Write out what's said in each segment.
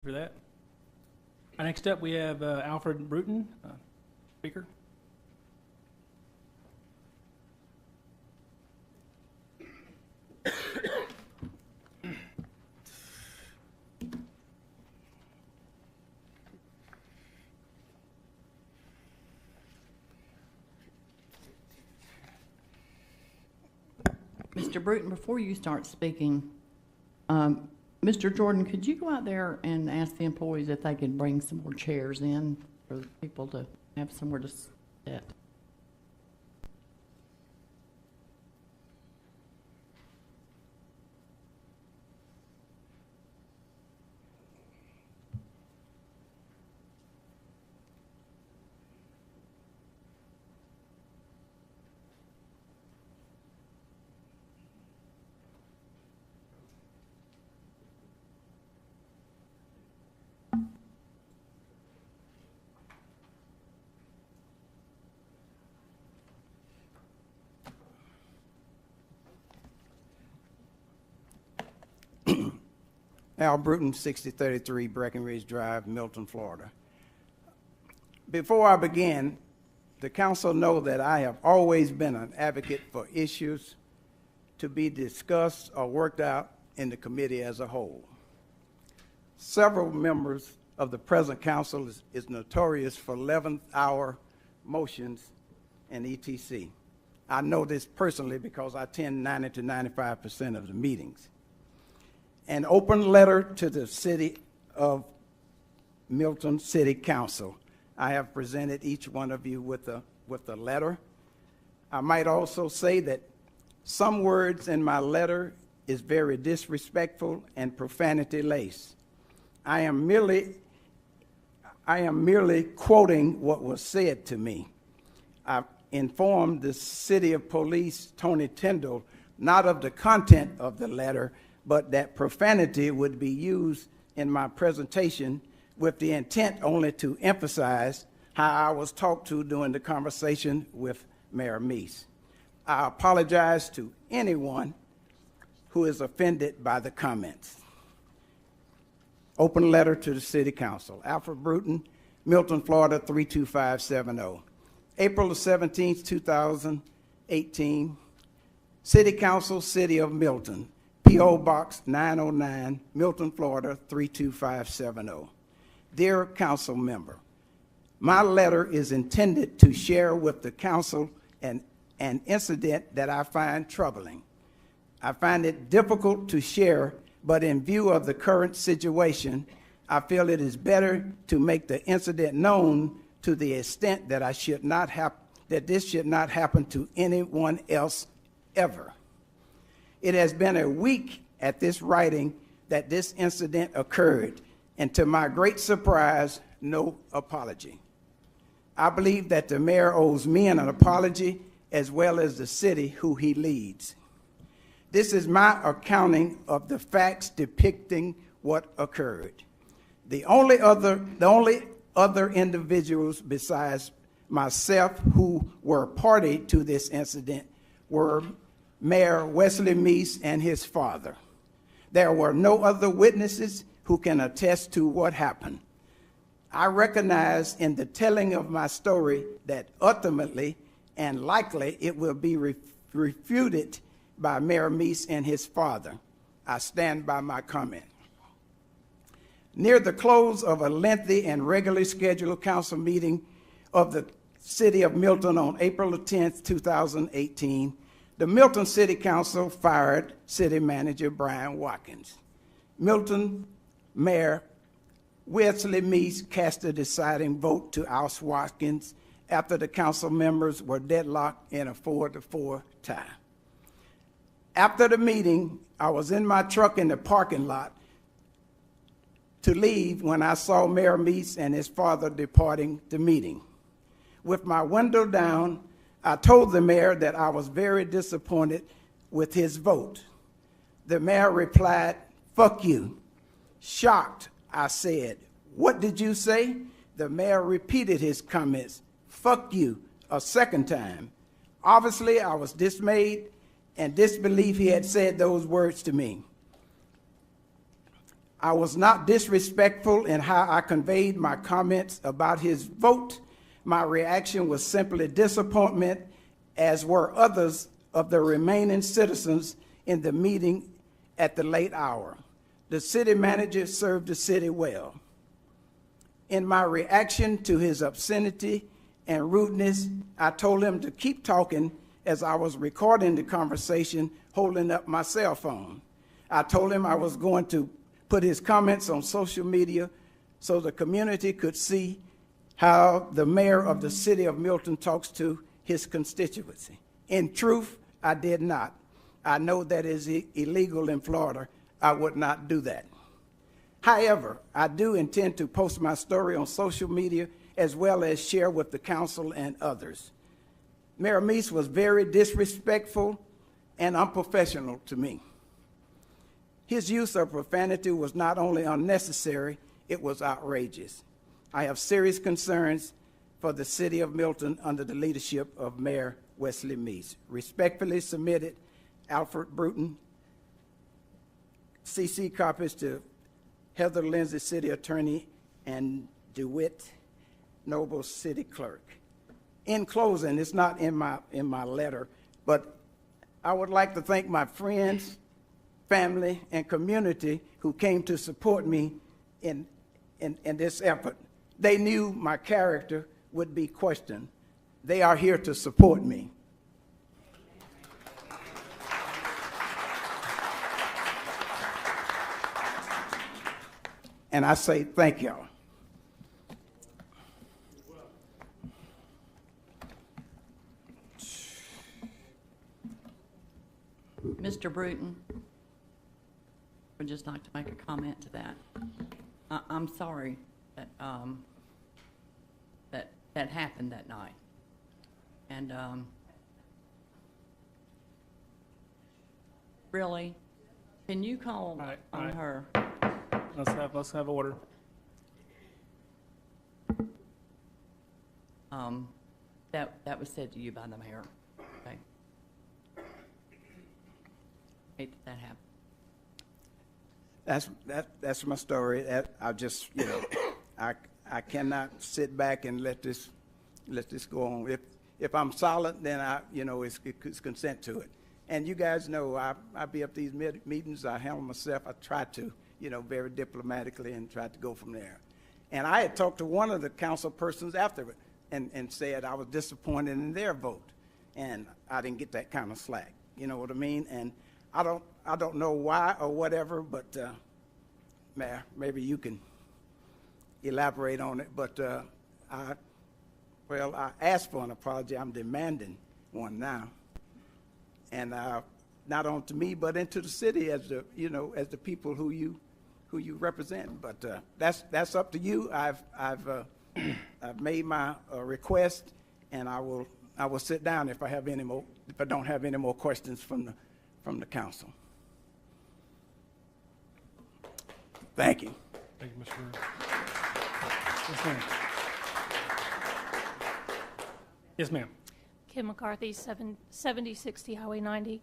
For that. Next up, we have Alfred Bruton, speaker. Mr. Bruton, before you start speaking, Mr. Jordan, could you go out there and ask the employees if they could bring some more chairs in for people to have somewhere to sit? Al Bruton, 6033 Breckenridge Drive, Milton, Florida. Before I begin, the council know that I have always been an advocate for issues to be discussed or worked out in the committee as a whole. Several members of the present council is notorious for 11th hour motions and etc. I know this personally because I attend 90 to 95% of the meetings. An open letter to the City of Milton City Council. I have presented each one of you with a letter. I might also say that some words in my letter is very disrespectful and profanity laced. I am merely quoting what was said to me. I informed the City of Police, Tony Tyndall, not of the content of the letter, but that profanity would be used in my presentation with the intent only to emphasize how I was talked to during the conversation with Mayor Meese. I apologize to anyone who is offended by the comments. Open letter to the City Council. Alfred Bruton, Milton, Florida, 32570. April the 17th, 2018. City Council, City of Milton. P.O. Box 909, Milton, Florida, 32570. Dear council member, my letter is intended to share with the council an incident that I find troubling. I find it difficult to share, but in view of the current situation, I feel it is better to make the incident known to the extent that this should not happen to anyone else ever. It has been a week at this writing that this incident occurred, and to my great surprise, no apology. I believe that the mayor owes me an apology as well as the city who he leads. This is my accounting of the facts depicting what occurred. The only other individuals besides myself who were party to this incident were Mayor Wesley Meese and his father. There were no other witnesses who can attest to what happened. I recognize in the telling of my story that ultimately and likely it will be refuted by Mayor Meese and his father. I stand by my comment. Near the close of a lengthy and regularly scheduled council meeting of the City of Milton on April 10th, 2018, the Milton City Council fired City Manager Brian Watkins. Milton Mayor Wesley Meese cast a deciding vote to oust Watkins after the council members were deadlocked in a 4-4 tie. After the meeting, I was in my truck in the parking lot to leave when I saw Mayor Meese and his father departing the meeting. With my window down, I told the mayor that I was very disappointed with his vote. The mayor replied, "Fuck you." Shocked, I said, "What did you say?" The mayor repeated his comments, "Fuck you," a second time. Obviously, I was dismayed and disbelief he had said those words to me. I was not disrespectful in how I conveyed my comments about his vote. My reaction was simply disappointment, as were others of the remaining citizens in the meeting at the late hour. The city manager served the city well. In my reaction to his obscenity and rudeness, I told him to keep talking as I was recording the conversation, holding up my cell phone. I told him I was going to put his comments on social media so the community could see how the mayor of the city of Milton talks to his constituency. In truth, I did not. I know that is illegal in Florida. I would not do that. However, I do intend to post my story on social media as well as share with the council and others. Mayor Meese was very disrespectful and unprofessional to me. His use of profanity was not only unnecessary, it was outrageous. I have serious concerns for the city of Milton under the leadership of Mayor Wesley Meese. Respectfully submitted, Alfred Bruton. CC copies to Heather Lindsay, City Attorney, and DeWitt Noble, City Clerk. In closing, it's not in my letter, but I would like to thank my friends, family, and community who came to support me in this effort. They knew my character would be questioned. They are here to support me. And I say thank y'all. Mr. Bruton, would just like to make a comment to that. I'm sorry that that happened that night, and really, can you call on her? Let's have order. That was said to you by the mayor. Okay. Hate that happened. That's my story. I just, I cannot sit back and let this go on. If I'm solid, then it's consent to it. And you guys know I be up these meetings. I handle myself. I try to, very diplomatically, and try to go from there. And I had talked to one of the council persons after it and said I was disappointed in their vote, and I didn't get that kind of slack. You know what I mean? And I don't know why or whatever, but Mayor, maybe you can elaborate on it. But I asked for an apology. I'm demanding one now, and not only to me, but into the city as the people who you represent. But that's up to you. I've made my request, and I will sit down if I don't have any more questions from the council. Thank you. Thank you, Mr. Brewer. Yes, ma'am. Yes, ma'am. Kim McCarthy, 7060 Highway 90.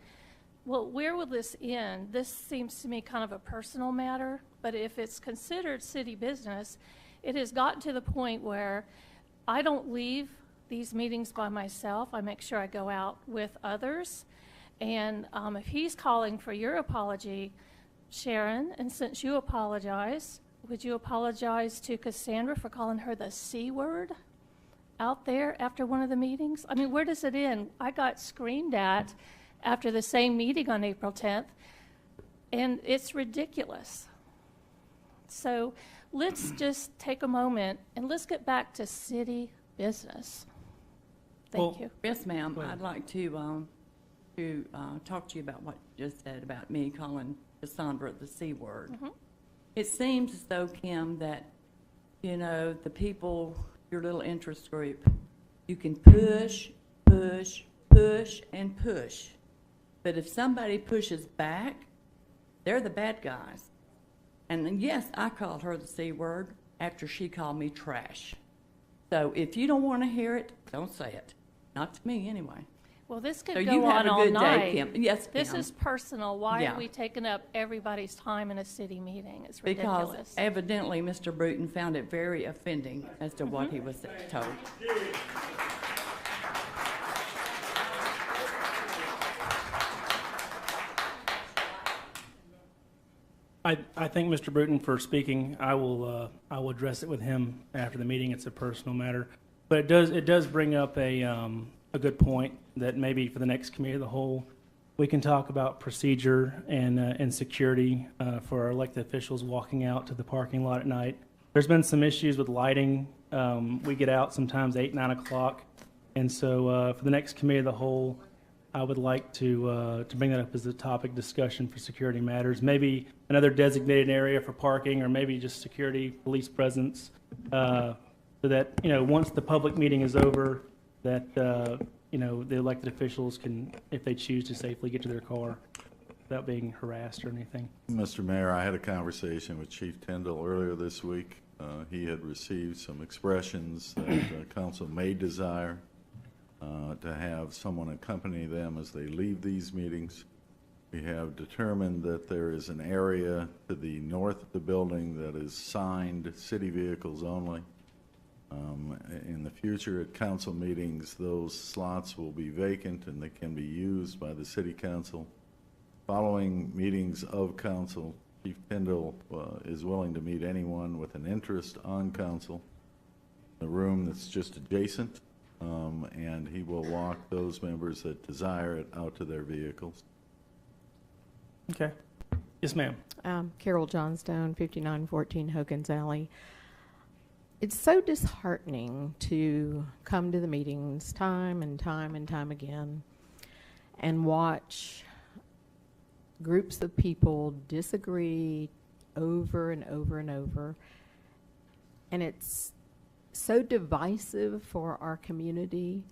Well, where will this end? This seems to me kind of a personal matter, but if it's considered city business, it has gotten to the point where I don't leave these meetings by myself. I make sure I go out with others. And if he's calling for your apology, Sharon, and since you apologize, would you apologize to Cassandra for calling her the C word out there after one of the meetings? I mean, where does it end? I got screamed at after the same meeting on April 10th, and it's ridiculous. So let's just take a moment and let's get back to city business. Thank you. Yes, ma'am. I'd like to talk to you about what you just said about me calling Cassandra the C word. Mm-hmm. It seems as though, Kim, that, the people, your little interest group, you can push, push, push, and push. But if somebody pushes back, they're the bad guys. And then, yes, I called her the C word after she called me trash. So if you don't want to hear it, don't say it. Not to me, anyway. Well, this could So go you have on a all good day, night. Kim. Yes, This Kim. is personal. Why Yeah. are we taking up everybody's time in a city meeting? It's Because ridiculous. evidently Mr. Bruton found it very offending as to what he was told. I thank Mr. Bruton for speaking. I will address it with him after the meeting. It's a personal matter. But it does bring up a good point that maybe for the next committee of the whole, we can talk about procedure and security for our elected officials walking out to the parking lot at night. There's been some issues with lighting. We get out sometimes 8, 9 o'clock. And so for the next committee of the whole, I would like to bring that up as a topic discussion for security matters. Maybe another designated area for parking, or maybe just security, police presence, so that, once the public meeting is over, that, the elected officials can, if they choose to safely get to their car without being harassed or anything. Mr. Mayor, I had a conversation with Chief Tyndall earlier this week. He had received some expressions that council may desire to have someone accompany them as they leave these meetings. We have determined that there is an area to the north of the building that is signed city vehicles only. In the future at council meetings, those slots will be vacant and they can be used by the city council. Following meetings of council, Chief Tyndall is willing to meet anyone with an interest on council. The room that's just adjacent, and he will walk those members that desire it out to their vehicles. Okay. Yes, ma'am. Carol Johnstone, 5914 Hogan's Alley. It's so disheartening to come to the meetings time and time and time again and watch groups of people disagree over and over and over. And it's so divisive for our community.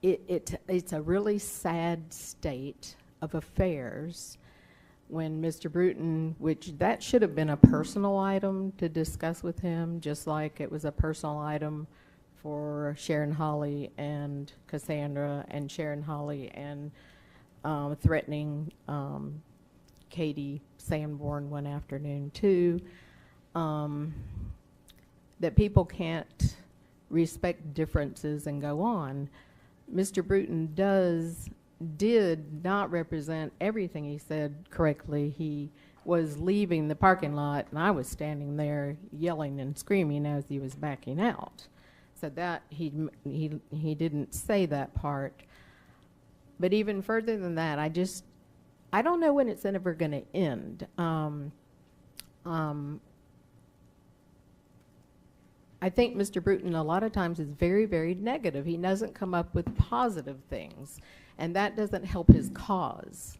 It's a really sad state of affairs when Mr. Bruton, which that should have been a personal item to discuss with him, just like it was a personal item for Sharon Holly and Cassandra, and Sharon Holly and threatening Katie Sanborn one afternoon too, that people can't respect differences and go on. Mr. Bruton did not represent everything he said correctly. He was leaving the parking lot, and I was standing there yelling and screaming as he was backing out. So that he didn't say that part. But even further than that, I don't know when it's ever going to end. I think Mr. Bruton a lot of times is very, very negative. He doesn't come up with positive things, and that doesn't help his cause.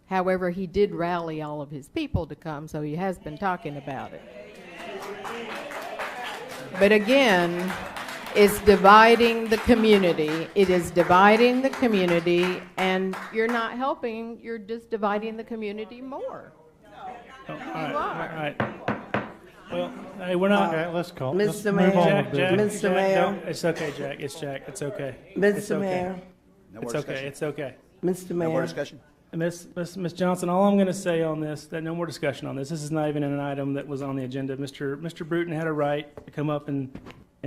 However, he did rally all of his people to come, so he has been talking about it. But again, it's dividing the community. It is dividing the community, and you're not helping. You're just dividing the community more. Oh, all right. Well, hey, we're not. Okay, let's call. Mr. let's move Mayor. on Jack, with Jack, business. Mr. Jack, Mayor. no, it's okay, Jack. It's Jack. It's okay. It's Mr. okay. Mayor, It's okay. It's okay. Mr. No more Mayor, discussion? Miss Johnson, all I'm going to say on this, that no more discussion on this. This is not even an item that was on the agenda. Mr. Bruton had a right to come up and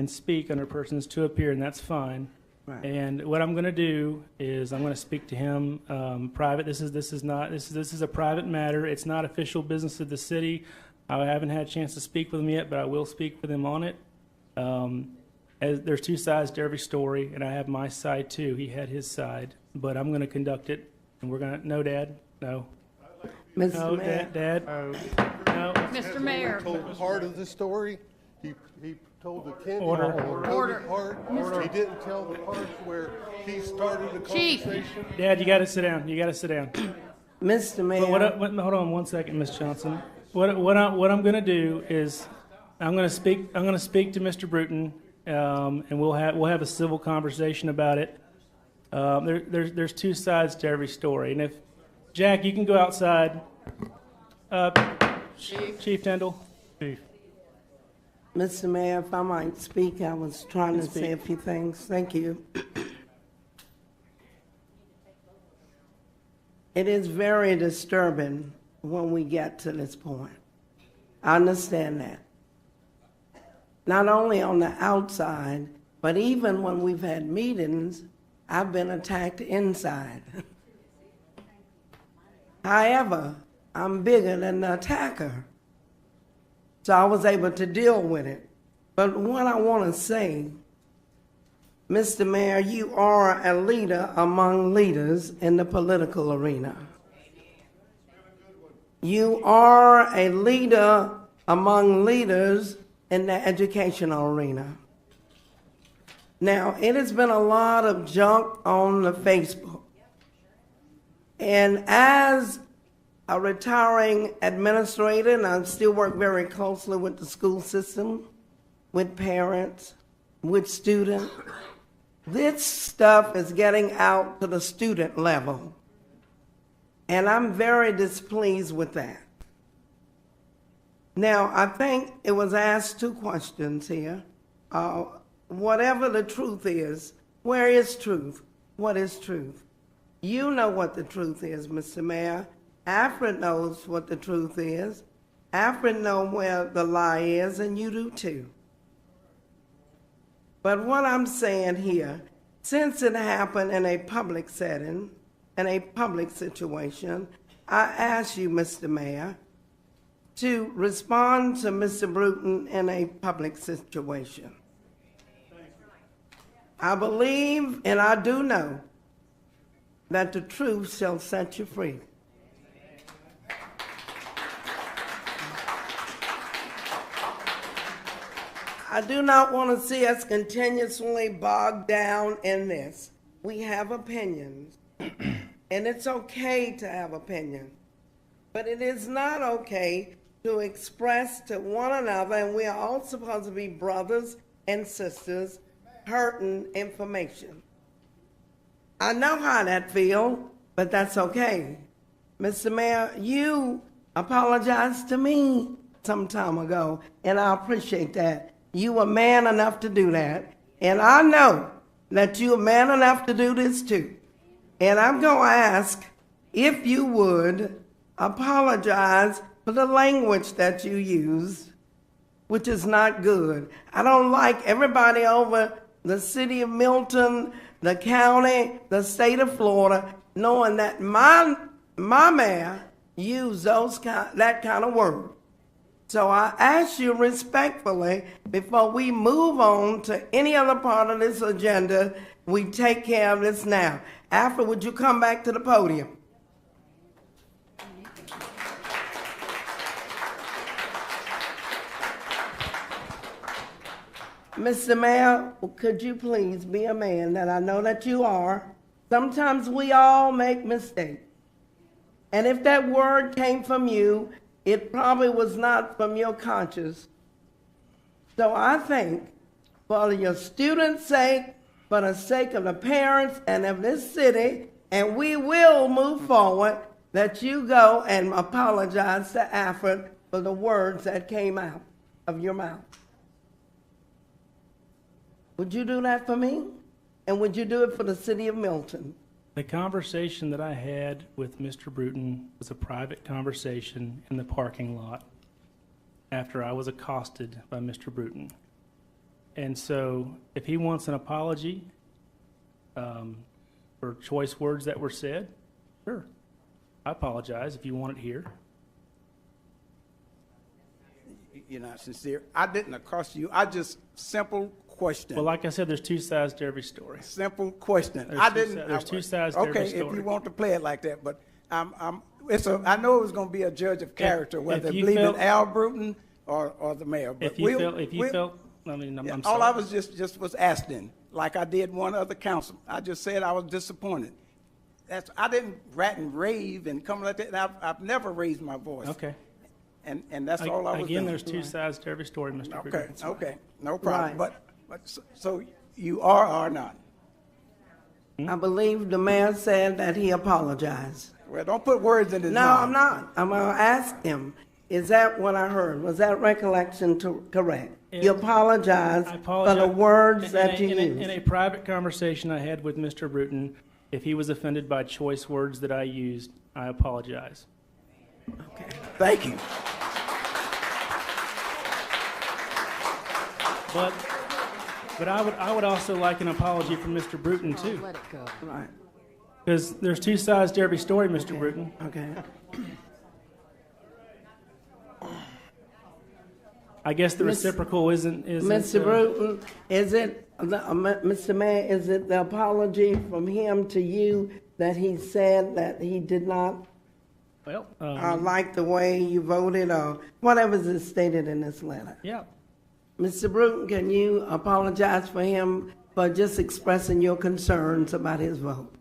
speak under persons to appear, and that's fine. Right. And what I'm going to do is I'm going to speak to him private. This is a private matter. It's not official business of the city. I haven't had a chance to speak with him yet, but I will speak with him on it. There's two sides to every story, and I have my side too. He had his side, but I'm going to conduct it, and we're going to. No, Dad. No. Mr. No, Mayor. Dad. No. Mr. Mayor. Told part of the story. He told the candy Order. part. He didn't tell the part where he started the Chief. conversation. Dad, you got to sit down. You got to sit down. Mr. Mayor. But hold on one second, Miss Johnson. What I'm going to do is I'm going to speak to Mr. Bruton, and we'll have a civil conversation about it. There's two sides to every story, and if Jack, you can go outside. Chief Tyndall. Chief. Mr. Mayor, if I might speak, I was trying to Speak. say a few things. Thank you. It is very disturbing when we get to this point. I understand that. Not only on the outside, but even when we've had meetings, I've been attacked inside. However, I'm bigger than the attacker. So I was able to deal with it. But what I want to say, Mr. Mayor, you are a leader among leaders in the political arena. You are a leader among leaders in the educational arena. Now, it has been a lot of junk on the Facebook. And as a retiring administrator, and I still work very closely with the school system, with parents, with students, this stuff is getting out to the student level. And I'm very displeased with that. Now, I think it was asked two questions here. Whatever the truth is, where is truth? What is truth? You know what the truth is, Mr. Mayor. Alfred knows what the truth is. Alfred knows where the lie is, and you do too. But what I'm saying here, since it happened in a public setting, in a public situation, I ask you, Mr. Mayor, to respond to Mr. Bruton in a public situation. I believe and I do know that the truth shall set you free. I do not want to see us continuously bogged down in this. We have opinions, and it's okay to have opinions, but it is not okay to express to one another, and we are all supposed to be brothers and sisters, hurting information. I know how that feels, but that's okay. Mr. Mayor, you apologized to me some time ago, and I appreciate that. You were man enough to do that, and I know that you are man enough to do this too. And I'm going to ask if you would apologize for the language that you used, which is not good. I don't like everybody over the city of Milton, the county, the state of Florida, knowing that my mayor used that kind of word. So I ask you respectfully, before we move on to any other part of this agenda, we take care of this now. Alfred, would you come back to the podium? Mr. Mayor, could you please be a man that I know that you are? Sometimes we all make mistakes. And if that word came from you, it probably was not from your conscience. So I think, for your students' sake, for the sake of the parents and of this city, and we will move forward, that you go and apologize to Alfred for the words that came out of your mouth. Would you do that for me? And would you do it for the city of Milton? The conversation that I had with Mr. Bruton was a private conversation in the parking lot after I was accosted by Mr. Bruton. And so if he wants an apology for choice words that were said, sure. I apologize if you want it here. You're not sincere. I didn't accost you. I just simple question. Well, like I said, there's two sides to every story. Simple question. There's two sides to every story. Okay, if you want to play it like that, but I know it was going to be a judge of character, whether you believe in felt- Al Bruton or the mayor. But If you felt, I mean, I'm sorry. all I was just was asking, like I did one other council. I just said I was disappointed. I didn't rant and rave and come like that. And I've never raised my voice. Okay. And that's all I was doing. Again, there's two sides to every story, Mr. Bruton. Okay, no problem. Right. But so you are or not? I believe the mayor said that he apologized. Well, don't put words in his No, mouth. I'm not. I'm going to ask him, is that what I heard? Was that recollection correct? You apologize I apologize. for the words that you In used. a private conversation I had with Mr. Bruton, If he was offended by choice words that I used, I apologize. Okay. Thank you. But I would also like an apology from Mr. Bruton too, Let it go. Right, because there's two sides to every story, Mr. Bruton. okay. I guess the Miss- reciprocal isn't. Mr. Bruton, is it, Mr. Mayor, is it the apology from him to you that he said that he did not Well, like the way you voted or whatever is stated in this letter? yeah. Mr. Bruton, can you apologize for him for just expressing your concerns about his vote?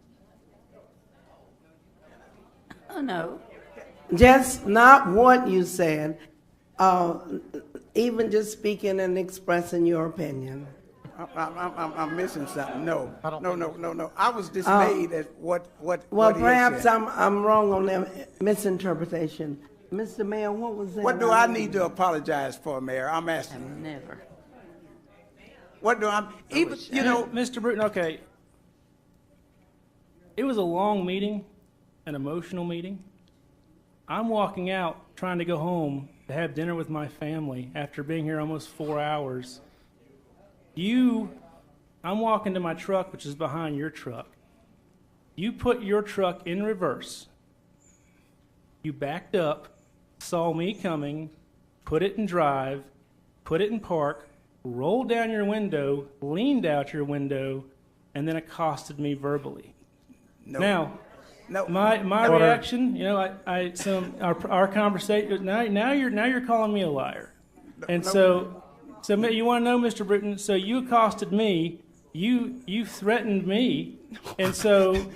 Oh, no. Just not what you said, even just speaking and expressing your opinion. I'm missing something. No. I was dismayed at what Well, what he had perhaps said. I'm wrong on that misinterpretation. Mr. Mayor, what was that? What do I need to apologize for, Mayor? I'm asking. Never. What do I, even, you know, Mr. Bruton, okay. It was a long meeting, an emotional meeting. I'm walking out trying to go home to have dinner with my family after being here almost 4 hours. I'm walking to my truck, which is behind your truck. You put your truck in reverse. You backed up, saw me coming, put it in drive, put it in park, rolled down your window, leaned out your window, and then accosted me verbally. no. Now, No. my Order. reaction, our conversation. Now you're calling me a liar, and so you want to know, Mr. Bruton? So you accosted me, you threatened me, and so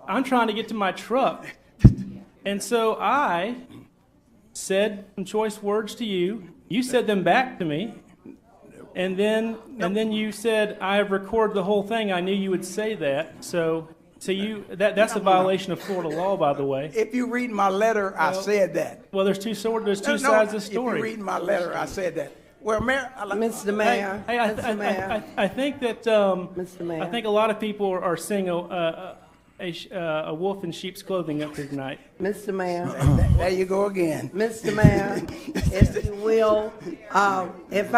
I'm trying to get to my truck, and so I said some choice words to you. You said them back to me. And then you said, I have recorded the whole thing. I knew you would say that. So that's a violation of Florida law, by the way. If you read my letter, I said that. Well, there's two sides of the If story. you read my letter, I said that. Well, Mayor, Mr. Mayor, Hey, Mr. Mayor, I think that Mr. Mayor. I think a lot of people are seeing a wolf in sheep's clothing up here tonight. Mr. Mayor, there you go again. Mr. Mayor, if you will, if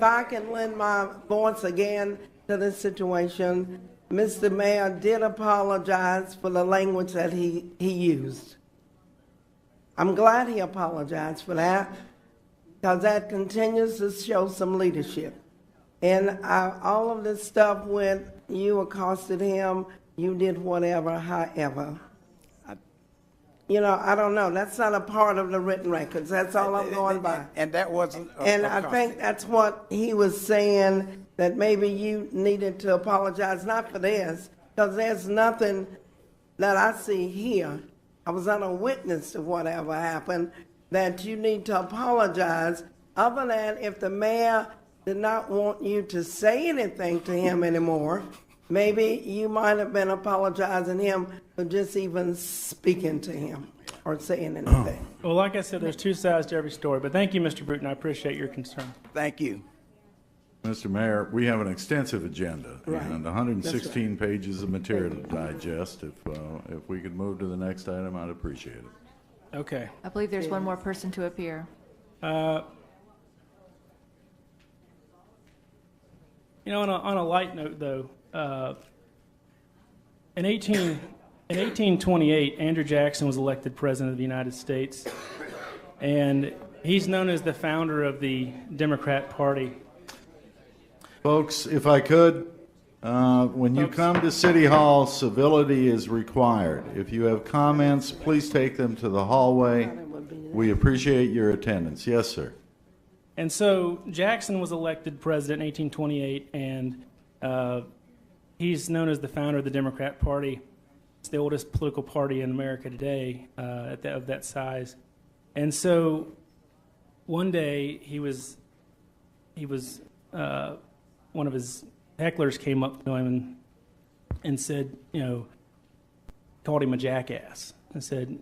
I can lend my voice again to this situation, Mr. Mayor did apologize for the language that he used. I'm glad he apologized for that, because that continues to show some leadership. And all of this stuff when you accosted him, you did whatever, however. I don't know. That's not a part of the written records. That's all I'm going by. And that wasn't. And I think that's what he was saying, that maybe you needed to apologize, not for this, because there's nothing that I see here. I was not a witness to whatever happened, that you need to apologize, other than if the mayor did not want you to say anything to him anymore. Maybe you might have been apologizing him for just even speaking to him or saying anything. Well, like I said, there's two sides to every story. But thank you, Mr. Bruton. I appreciate your concern. Thank you. Mr. Mayor, we have an extensive agenda Right. and 116 pages of material to digest. If we could move to the next item, I'd appreciate it. Okay. I believe there's one more person to appear. On a light note, though, in 1828, Andrew Jackson was elected president of the United States, and he's known as the founder of the Democrat Party. Folks, if I could, when you come to City Hall, civility is required. If you have comments, please take them to the hallway. We appreciate your attendance. Yes, sir. And so Jackson was elected president in 1828, and he's known as the founder of the Democrat Party. It's the oldest political party in America today of that size. And so one day he was one of his hecklers came up to him and said, called him a jackass and said,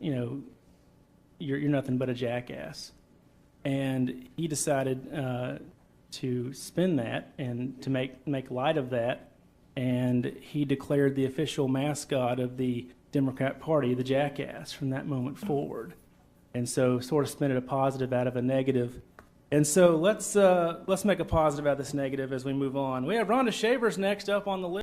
you're nothing but a jackass. And he decided to spin that and to make light of that and he declared the official mascot of the Democrat Party the jackass from that moment forward. And so sort of spin it a positive out of a negative. And so let's make a positive out of this negative as we move on. We have Rhonda Shavers next up on the list.